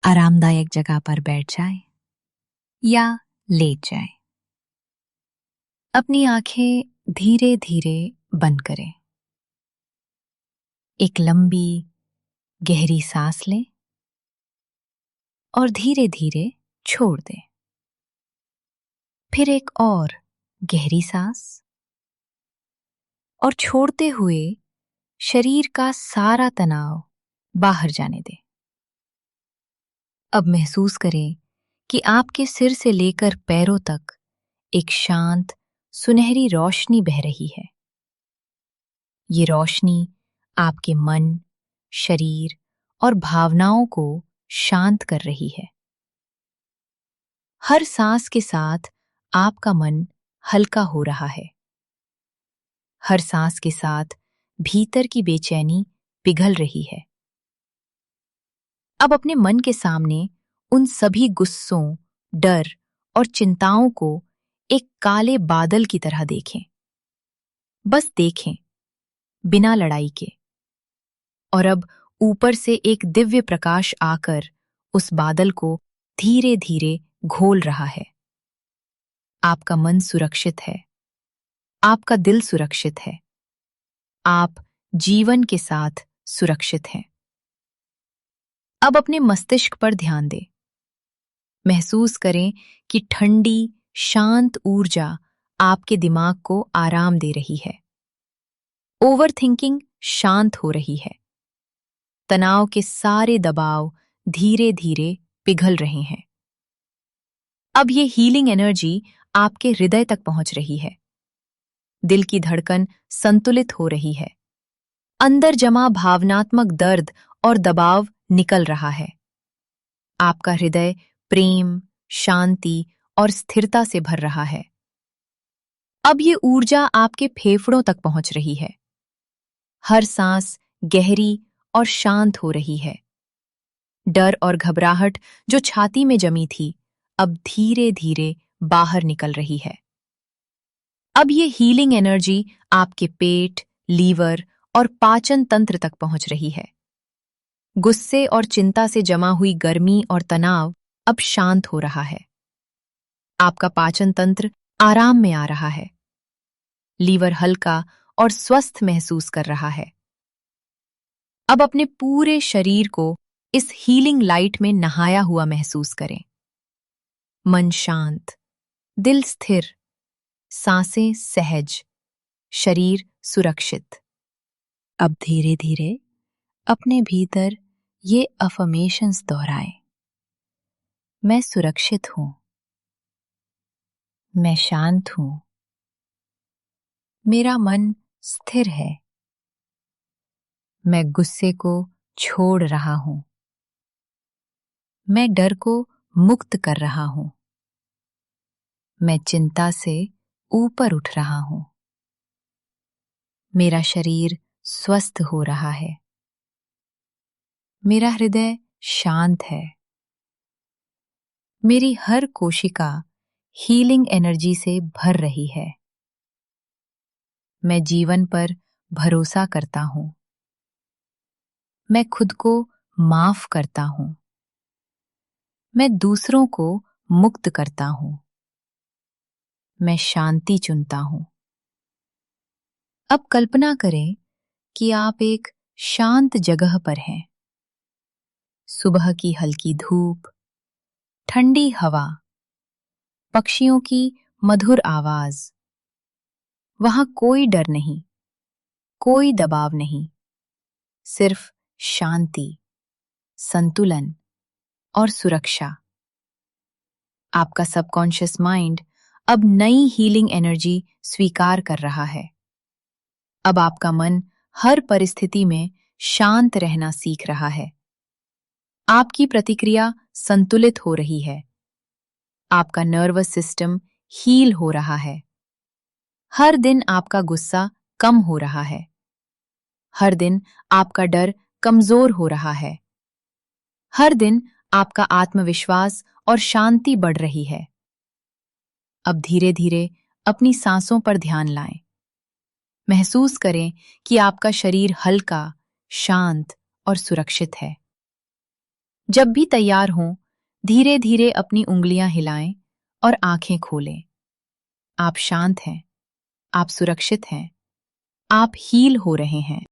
आरामदायक जगह पर बैठ जाएं या लेट जाएं। अपनी आंखें धीरे धीरे बंद करें। एक लंबी गहरी सांस लें और धीरे धीरे छोड़ दें। फिर एक और गहरी सांस और छोड़ते हुए शरीर का सारा तनाव बाहर जाने दें। अब महसूस करें कि आपके सिर से लेकर पैरों तक एक शांत सुनहरी रोशनी बह रही है। ये रोशनी आपके मन, शरीर और भावनाओं को शांत कर रही है। हर सांस के साथ आपका मन हल्का हो रहा है। हर सांस के साथ भीतर की बेचैनी पिघल रही है। अब अपने मन के सामने उन सभी गुस्सों, डर और चिंताओं को एक काले बादल की तरह देखें। बस देखें, बिना लड़ाई के। और अब ऊपर से एक दिव्य प्रकाश आकर उस बादल को धीरे धीरे घोल रहा है। आपका मन सुरक्षित है। आपका दिल सुरक्षित है। आप जीवन के साथ सुरक्षित हैं। अब अपने मस्तिष्क पर ध्यान दें। महसूस करें कि ठंडी, शांत ऊर्जा आपके दिमाग को आराम दे रही है। ओवर थिंकिंग शांत हो रही है। तनाव के सारे दबाव धीरे धीरे पिघल रहे हैं। अब ये हीलिंग एनर्जी आपके हृदय तक पहुंच रही है। दिल की धड़कन संतुलित हो रही है। अंदर जमा भावनात्मक दर्द और दबाव निकल रहा है। आपका हृदय प्रेम, शांति और स्थिरता से भर रहा है। अब ये ऊर्जा आपके फेफड़ों तक पहुंच रही है। हर सांस गहरी और शांत हो रही है। डर और घबराहट जो छाती में जमी थी, अब धीरे धीरे बाहर निकल रही है। अब ये हीलिंग एनर्जी आपके पेट, लीवर और पाचन तंत्र तक पहुंच रही है। गुस्से और चिंता से जमा हुई गर्मी और तनाव अब शांत हो रहा है। आपका पाचन तंत्र आराम में आ रहा है। लीवर हल्का और स्वस्थ महसूस कर रहा है। अब अपने पूरे शरीर को इस हीलिंग लाइट में नहाया हुआ महसूस करें। मन शांत, दिल स्थिर, सांसें सहज, शरीर सुरक्षित। अब धीरे धीरे अपने भीतर ये अफर्मेशंस दोहराएं। मैं सुरक्षित हूं। मैं शांत हूं। मेरा मन स्थिर है। मैं गुस्से को छोड़ रहा हूं। मैं डर को मुक्त कर रहा हूं। मैं चिंता से ऊपर उठ रहा हूं। मेरा शरीर स्वस्थ हो रहा है। मेरा हृदय शांत है। मेरी हर कोशिका हीलिंग एनर्जी से भर रही है। मैं जीवन पर भरोसा करता हूं। मैं खुद को माफ करता हूं। मैं दूसरों को मुक्त करता हूं। मैं शांति चुनता हूं। अब कल्पना करें कि आप एक शांत जगह पर हैं। सुबह की हल्की धूप, ठंडी हवा, पक्षियों की मधुर आवाज। वहां कोई डर नहीं, कोई दबाव नहीं, सिर्फ शांति, संतुलन और सुरक्षा। आपका सबकॉन्शियस माइंड अब नई हीलिंग एनर्जी स्वीकार कर रहा है। अब आपका मन हर परिस्थिति में शांत रहना सीख रहा है। आपकी प्रतिक्रिया संतुलित हो रही है। आपका नर्वस सिस्टम हील हो रहा है। हर दिन आपका गुस्सा कम हो रहा है। हर दिन आपका डर कमजोर हो रहा है। हर दिन आपका आत्मविश्वास और शांति बढ़ रही है। अब धीरे धीरे अपनी सांसों पर ध्यान लाएं। महसूस करें कि आपका शरीर हल्का, शांत और सुरक्षित है। जब भी तैयार हों, धीरे धीरे अपनी उंगलियां हिलाएं और आंखें खोलें। आप शांत हैं, आप सुरक्षित हैं, आप हील हो रहे हैं।